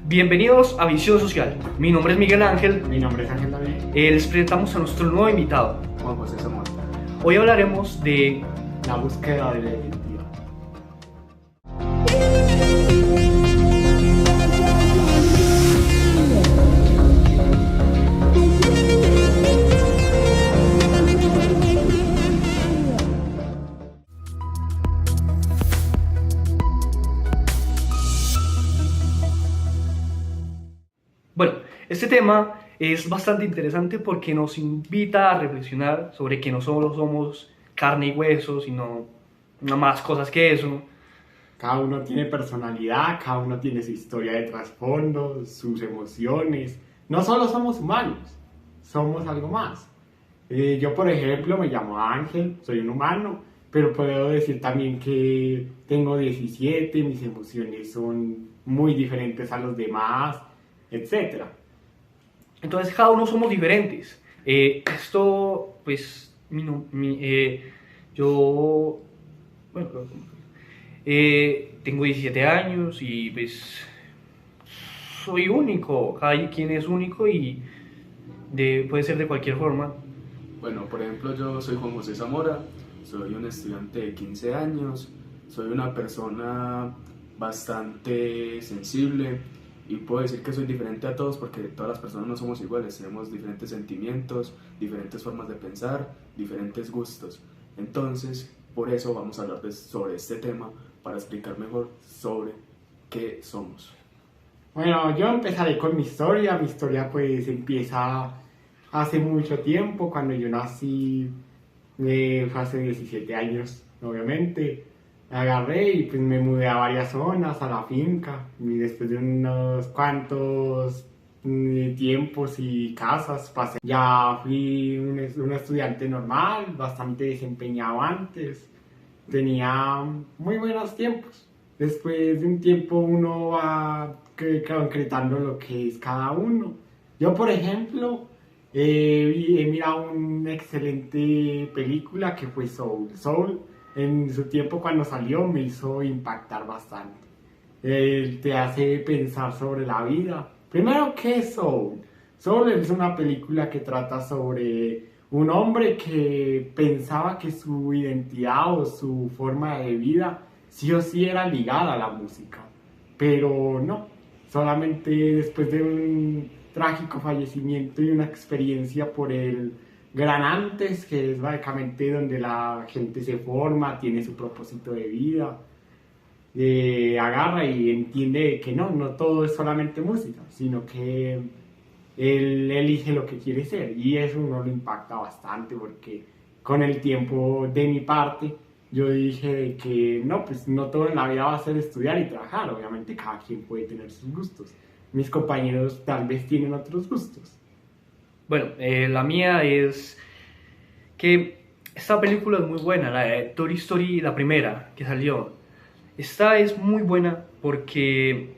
Bienvenidos a Visión Social. Mi nombre es Miguel Ángel. Mi nombre es Ángel David. Les presentamos a nuestro nuevo invitado. Juan José Zamora. Hoy hablaremos de La búsqueda de la identidad. Bueno, este tema es bastante interesante porque nos invita a reflexionar sobre que no solo somos carne y hueso, sino más cosas que eso. Cada uno tiene personalidad, cada uno tiene su historia de trasfondo, sus emociones. No solo somos humanos, somos algo más. Yo, por ejemplo, me llamo Ángel, soy un humano, pero puedo decir también que tengo 17, mis emociones son muy diferentes a los demás, etc. Entonces cada uno somos diferentes. Esto, pues, yo, bueno, tengo 17 años y pues soy único. Cada quien es único y puede ser de cualquier forma. Bueno, por ejemplo, yo soy Juan José Zamora, soy un estudiante de 15 años, soy una persona bastante sensible y puedo decir que soy diferente a todos porque todas las personas no somos iguales, tenemos diferentes sentimientos, diferentes formas de pensar, diferentes gustos. Entonces, por eso vamos a hablar sobre este tema para explicar mejor sobre qué somos. Bueno, yo empezaré con mi historia. Mi historia pues empieza hace mucho tiempo, cuando yo nací, fue hace 17 años, obviamente. Agarré y pues me mudé a varias zonas, a la finca, y después de unos cuantos tiempos y casas pasé. Ya fui un estudiante normal, bastante desempeñado antes, tenía muy buenos tiempos. Después de un tiempo uno va concretando lo que es cada uno. Yo, por ejemplo, he mirado una excelente película que fue Soul. Soul, en su tiempo cuando salió, me hizo impactar bastante. Te hace pensar sobre la vida. Primero, ¿qué es Soul? Soul es una película que trata sobre un hombre que pensaba que su identidad o su forma de vida sí o sí era ligada a la música, pero no, solamente después de un trágico fallecimiento y una experiencia por el Gran Antes, que es básicamente donde la gente se forma, tiene su propósito de vida, agarra y entiende que no todo es solamente música, sino que él elige lo que quiere ser, y eso uno lo impacta bastante porque con el tiempo de mi parte yo dije que no, pues no todo en la vida va a ser estudiar y trabajar. Obviamente cada quien puede tener sus gustos. Mis compañeros tal vez tienen otros gustos. Bueno, la mía es que esta película es muy buena, la de Toy Story, la primera que salió. Esta es muy buena porque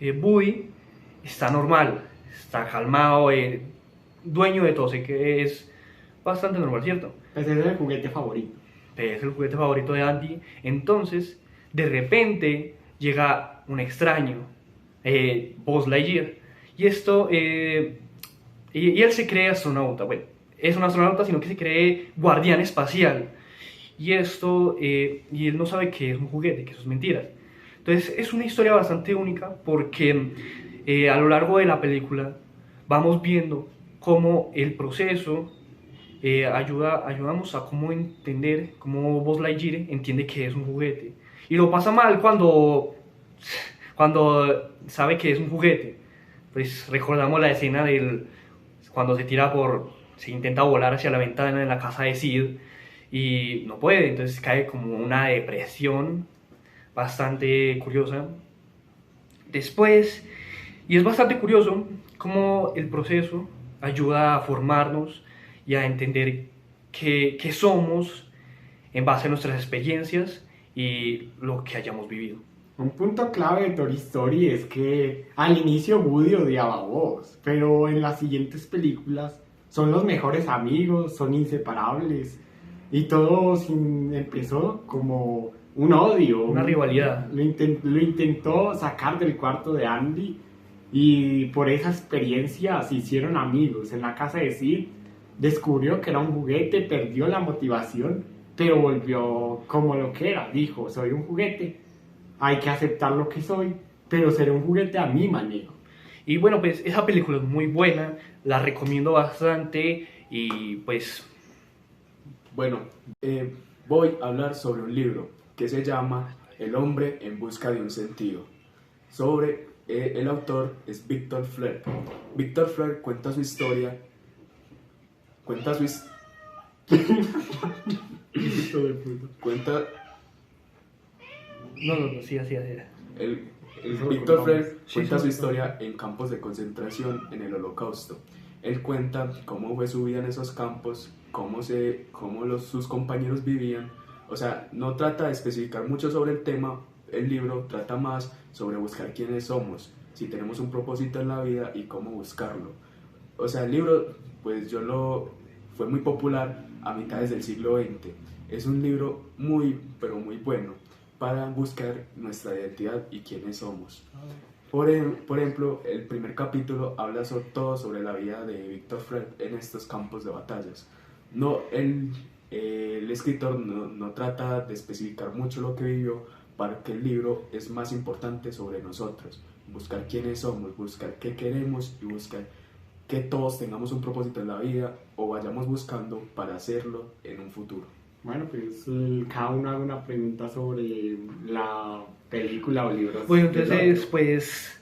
Woody está normal, está calmado, dueño de todo, sé que es bastante normal, ¿cierto? Ese es el juguete favorito. Es el juguete favorito de Andy. Entonces, de repente, llega un extraño, Buzz Lightyear, y y él se cree astronauta. Bueno, es un astronauta, sino que se cree guardián espacial. Y y él no sabe que es un juguete, que eso es mentira. Entonces, es una historia bastante única porque a lo largo de la vamos viendo cómo el proceso ayudamos a cómo entender, cómo Buzz Lightyear entiende que es un juguete. Y lo pasa mal cuando sabe que es un juguete. Pues recordamos la escena cuando se intenta volar hacia la ventana en la casa de Sid y no puede, entonces cae como una depresión bastante curiosa. Después, y es bastante curioso cómo el proceso ayuda a formarnos y a entender qué somos en base a nuestras experiencias y lo que hayamos vivido. Un punto clave de Toy Story es que al inicio Woody odiaba a Buzz, pero en las siguientes películas son los mejores amigos, son inseparables, y todo empezó como un odio. Una rivalidad. Lo intentó sacar del cuarto de Andy y por esa experiencia se hicieron amigos. En la casa de Sid descubrió que era un juguete, perdió la motivación, pero volvió como lo que era. Dijo, soy un juguete, hay que aceptar lo que soy, pero seré un juguete a mi manera. Y bueno, pues esa película es muy buena, la recomiendo bastante y pues... Bueno, voy a hablar sobre un libro que se llama El hombre en busca de un sentido. El autor es Víctor Fleck. Víctor Fleck cuenta su historia. Cuenta. No, sí, así. Víctor Fleck cuenta su historia en campos de concentración en el Holocausto. Él cuenta cómo fue su vida en esos campos, cómo sus compañeros vivían. O sea, no trata de especificar mucho sobre el tema. El libro trata más sobre buscar quiénes somos, si tenemos un propósito en la vida y cómo buscarlo. O sea, el libro, pues fue muy popular a mitades del siglo XX. Es un libro muy, pero muy bueno para buscar nuestra identidad y quiénes somos. Por ejemplo, el primer capítulo habla todo sobre la vida de Víctor Fleck en estos campos de batallas. El escritor no trata de especificar mucho lo que vivió, para que el libro es más importante sobre nosotros, buscar quiénes somos, buscar qué queremos y buscar que todos tengamos un propósito en la vida o vayamos buscando para hacerlo en un futuro. Bueno, pues cada uno haga una pregunta sobre la película o libro. Bueno, entonces, pues...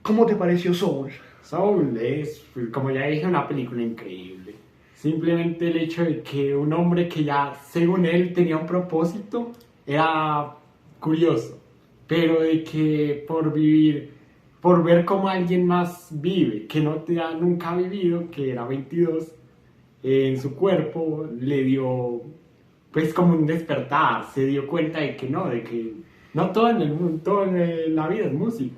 ¿cómo te pareció Soul? Soul es, pues, como ya dije, una película increíble. Simplemente el hecho de que un hombre que ya, según él, tenía un propósito, era curioso. Pero de que por ver cómo alguien más vive, que nunca ha vivido, que era 22, en su cuerpo le dio, pues, como un despertar. Se dio cuenta de que no todo en el mundo, todo en la vida es música.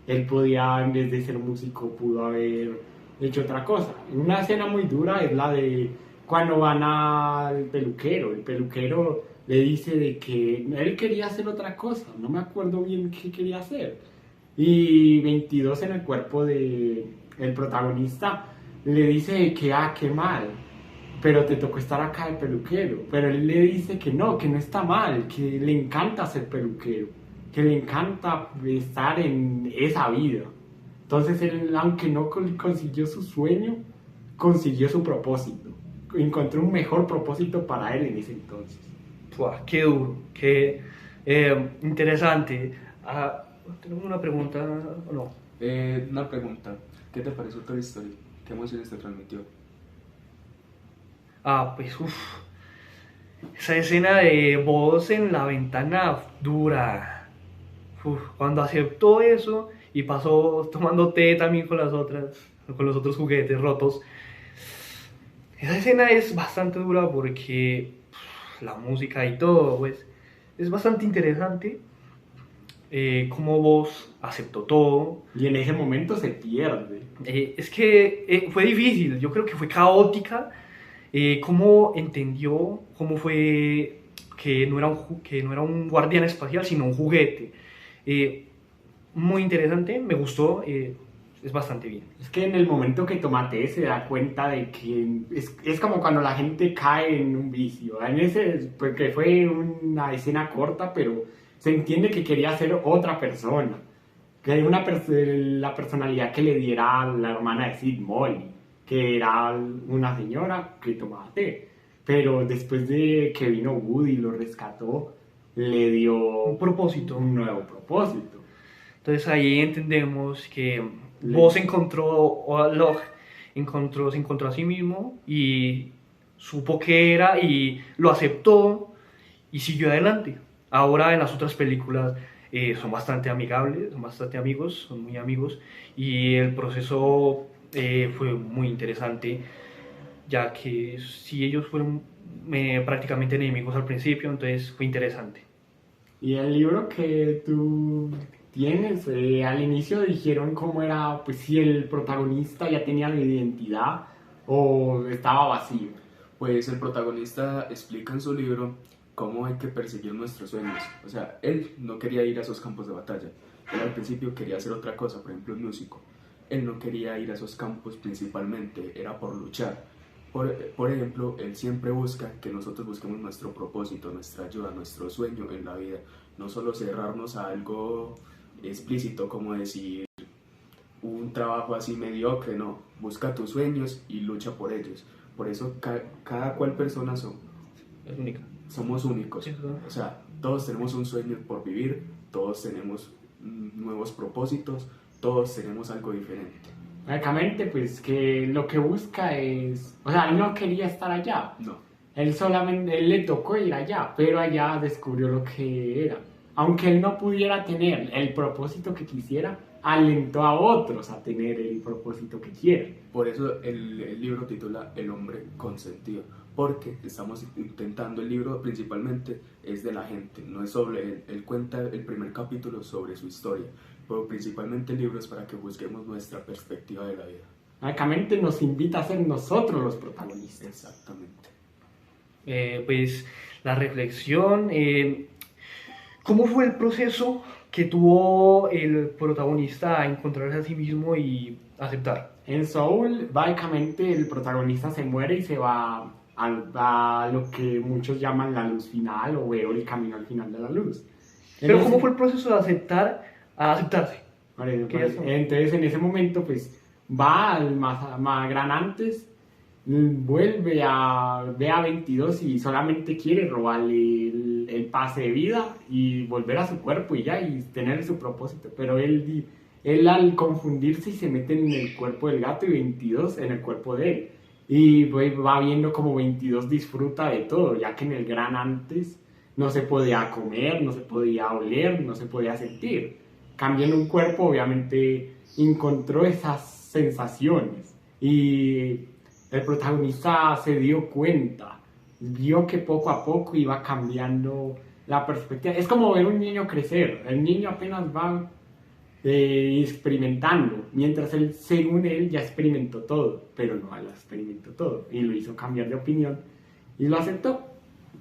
Él podía, en vez de ser músico, pudo haber hecho otra cosa. Una escena muy dura es la de cuando van al peluquero. El peluquero le dice de que él quería hacer otra cosa, no me acuerdo bien qué quería hacer. Y 22 en el cuerpo de el protagonista le dice de que qué mal, pero te tocó estar acá de peluquero. Pero él le dice que no está mal, que le encanta ser peluquero, que le encanta estar en esa vida. Entonces él, aunque no consiguió su sueño, consiguió su propósito. Encontró un mejor propósito para él en ese entonces. Buah, qué duro, qué interesante. ¿Tenemos una pregunta o no? Una pregunta. ¿Qué te pareció Toy Story? ¿Qué emociones te transmitió? Pues esa escena de voz en la ventana dura. Cuando aceptó eso y pasó tomando té también con los otros juguetes rotos. Esa escena es bastante dura porque la música y todo, pues, es bastante interesante. Cómo vos aceptó todo. Y en ese momento se pierde. Es que fue difícil, yo creo que fue caótica. Cómo entendió, cómo fue que no era un guardián espacial, sino un juguete. Muy interesante, me gustó, es bastante bien. Es que en el momento que Tomate se da cuenta de que es como cuando la gente cae en un vicio. En ese, porque fue una escena corta, pero se entiende que quería ser otra persona. Que hay la personalidad que le diera a la hermana de Sid, Molly, que era una señora que tomaba té. Pero después de que vino Woody y lo rescató, le dio un nuevo propósito. Entonces ahí entendemos que vos se encontró a sí mismo y supo qué era y lo aceptó y siguió adelante. Ahora en las otras películas son bastante amigables, son bastante amigos, son muy amigos y el proceso fue muy interesante, ya que si ellos fueron prácticamente enemigos al principio, entonces fue interesante. Y el libro que tú tienes, al inicio dijeron cómo era, pues si el protagonista ya tenía la identidad o estaba vacío. Pues el protagonista explica en su libro cómo hay que perseguir nuestros sueños. O sea, él no quería ir a esos campos de batalla. Él al principio quería hacer otra cosa, por ejemplo, un músico. Él no quería ir a esos campos principalmente, era por luchar. Por ejemplo, él siempre busca que nosotros busquemos nuestro propósito, nuestra ayuda, nuestro sueño en la vida. No solo cerrarnos a algo explícito como decir un trabajo así mediocre, no. Busca tus sueños y lucha por ellos. Por eso cada cual persona Es única. somos únicos. Sí, ¿verdad? O sea, todos tenemos un sueño por vivir, todos tenemos nuevos propósitos, todos tenemos algo diferente. Básicamente, pues que lo que busca es, o sea, él no quería estar allá, No, él solamente, él le tocó ir allá, pero allá descubrió lo que era. Aunque él no pudiera tener el propósito que quisiera, alentó a otros a tener el propósito que quieren. por eso el libro titula El hombre consentido, porque estamos intentando, el libro principalmente es de la gente, no es sobre él. Él cuenta el primer capítulo sobre su historia, pero principalmente el libro es para que busquemos nuestra perspectiva de la vida. Básicamente nos invita a ser nosotros los protagonistas. Exactamente. Pues la reflexión, ¿cómo fue el proceso que tuvo el protagonista a encontrarse a sí mismo y aceptar? En Soul, básicamente el protagonista se muere y se va a lo que muchos llaman la luz final o veo el camino al final de la luz. Pero ¿cómo fue el proceso de aceptar a aceptarse? Entonces en ese momento pues va al más gran antes, vuelve ve a 22 y solamente quiere robarle el pase de vida y volver a su cuerpo y ya, y tener su propósito. Pero él al confundirse y se mete en el cuerpo del gato y 22 en el cuerpo de él. Y pues, va viendo como 22 disfruta de todo, ya que en el gran antes no se podía comer, no se podía oler, no se podía sentir. Cambia en un cuerpo, obviamente encontró esas sensaciones y el protagonista se dio cuenta, vio que poco a poco iba cambiando la perspectiva. Es como ver un niño crecer, el niño apenas va experimentando, mientras él, según él, ya experimentó todo, pero no lo experimentó todo y lo hizo cambiar de opinión y lo aceptó.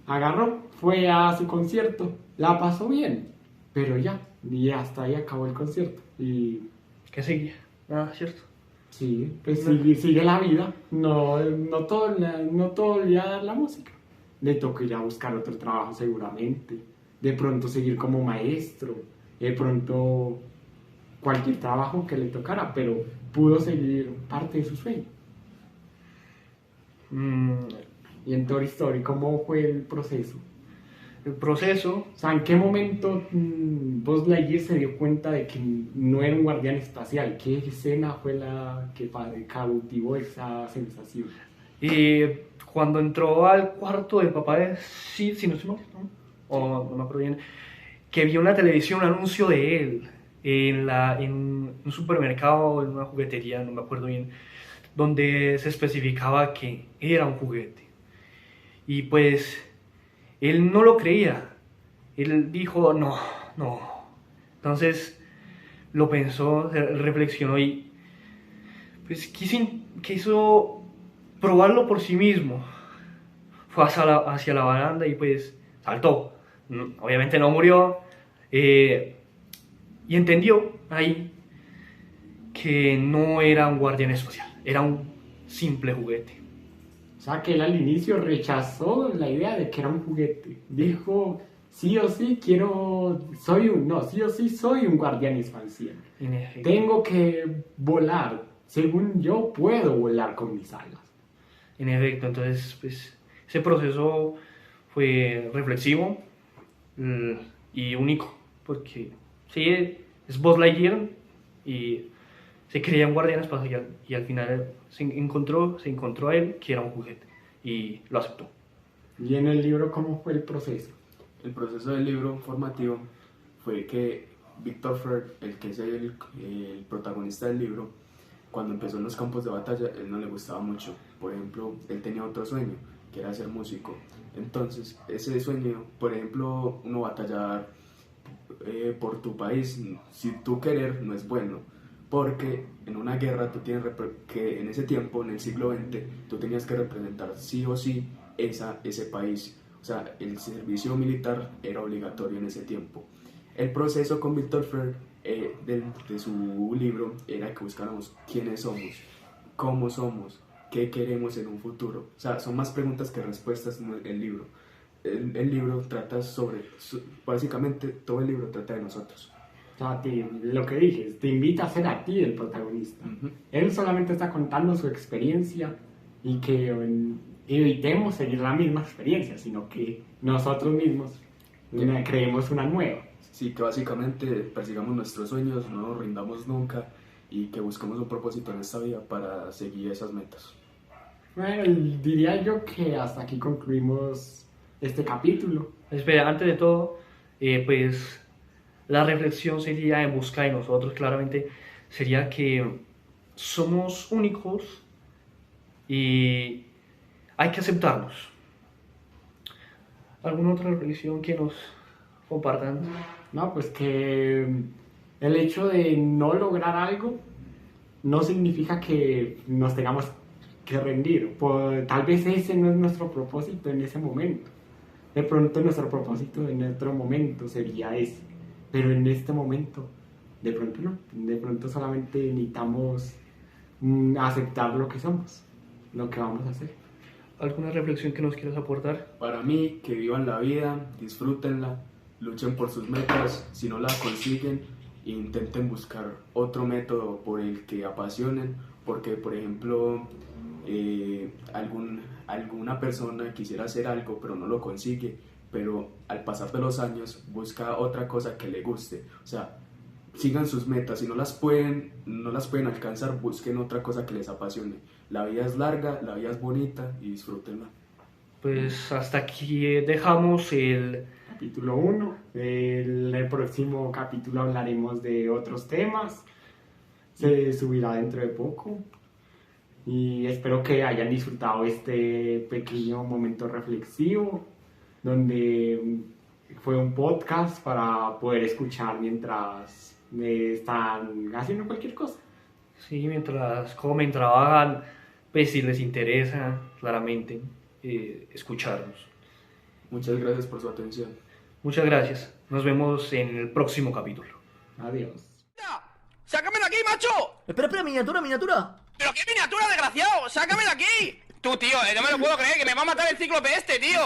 Agarró, fue a su concierto, la pasó bien, pero ya, y hasta ahí acabó el concierto. Y ¿Qué seguía? Ah, cierto. sí, pues sigue la vida, no todo el día la música. Le tocó ir a buscar otro trabajo seguramente, de pronto seguir como maestro, de pronto cualquier trabajo que le tocara, pero pudo seguir parte de su sueño. Y en Toy Story, ¿cómo fue el proceso? El proceso, O sea, ¿en qué momento Buzz Lightyear se dio cuenta de que no era un guardián espacial? ¿Qué escena fue la que cautivó esa sensación? cuando entró al cuarto del papá de Sid, si no estoy mal, ¿no? O no me acuerdo bien, que vio en la televisión un anuncio de él en un supermercado o en una juguetería, no me acuerdo bien, donde se especificaba que era un juguete. Y pues él no lo creía. Él dijo, no, no. Entonces lo pensó, reflexionó y pues quiso probarlo por sí mismo. Fue hacia la baranda y pues saltó. Obviamente no murió. Y entendió ahí que no era un guardián espacial, era un simple juguete. O sea, que él al inicio rechazó la idea de que era un juguete. Dijo, sí o sí soy un guardián espacial. En efecto. Tengo que volar. Según yo, puedo volar con mis alas. En efecto, entonces pues ese proceso fue reflexivo y único, porque sí, es Buzz Lightyear y se creía un guardián espacial y al final se encontró a él que era un juguete y lo aceptó. Y en el libro, ¿cómo fue el proceso? El proceso del libro formativo fue que Victor Ferd, el que es el protagonista del libro, cuando empezó en los campos de batalla, él no le gustaba mucho. Por ejemplo, él tenía otro sueño, que era ser músico. Entonces, ese sueño, por ejemplo, uno batallar por tu país, si tú querer, no es bueno, porque en una guerra que en ese tiempo, en el siglo XX, tú tenías que representar sí o sí ese país. O sea, el servicio militar era obligatorio en ese tiempo. El proceso con Víctor Frank de su libro era que buscáramos quiénes somos, cómo somos, qué queremos en un futuro. O sea, son más preguntas que respuestas en el libro. El libro trata básicamente todo el libro trata de nosotros. O sea, lo que dije, te invita a ser a ti el protagonista. Él solamente está contando su experiencia y que evitemos seguir la misma experiencia, sino que nosotros mismos creemos una nueva. Sí, que básicamente persigamos nuestros sueños, no nos rindamos nunca y que busquemos un propósito en esta vida para seguir esas metas. Bueno, diría yo que hasta aquí concluimos este capítulo. Espera, antes de todo, pues la reflexión sería en busca de nosotros, claramente, sería que somos únicos y hay que aceptarnos. ¿Alguna otra reflexión que nos compartan? No, pues que el hecho de no lograr algo no significa que nos tengamos que rendir. Tal vez ese no es nuestro propósito en ese momento. De pronto nuestro propósito en otro momento sería ese. Pero en este momento, de pronto no. De pronto solamente necesitamos aceptar lo que somos, lo que vamos a hacer. ¿Alguna reflexión que nos quieras aportar? Para mí, que vivan la vida, disfrútenla, luchen por sus metas, si no la consiguen, intenten buscar otro método por el que apasionen, porque por ejemplo, alguna persona quisiera hacer algo pero no lo consigue, pero al pasar de los años busca otra cosa que le guste. O sea, sigan sus metas, si no las pueden alcanzar, busquen otra cosa que les apasione. La vida es larga, la vida es bonita y disfrútenla. Pues hasta aquí dejamos el capítulo 1. En el próximo capítulo hablaremos de otros temas. Se subirá dentro de poco. Y espero que hayan disfrutado este pequeño momento reflexivo, donde fue un podcast para poder escuchar mientras están haciendo cualquier cosa. Sí, mientras comen, trabajan, pues si les interesa, claramente, escucharnos. Muchas gracias por su atención. Muchas gracias. Nos vemos en el próximo capítulo. Adiós. ¡Sácame de aquí, macho! Espera, miniatura. ¿Pero qué miniatura, desgraciado? ¡Sácame de aquí! Tú, tío, no me lo puedo creer, que me va a matar el cíclope este, tío.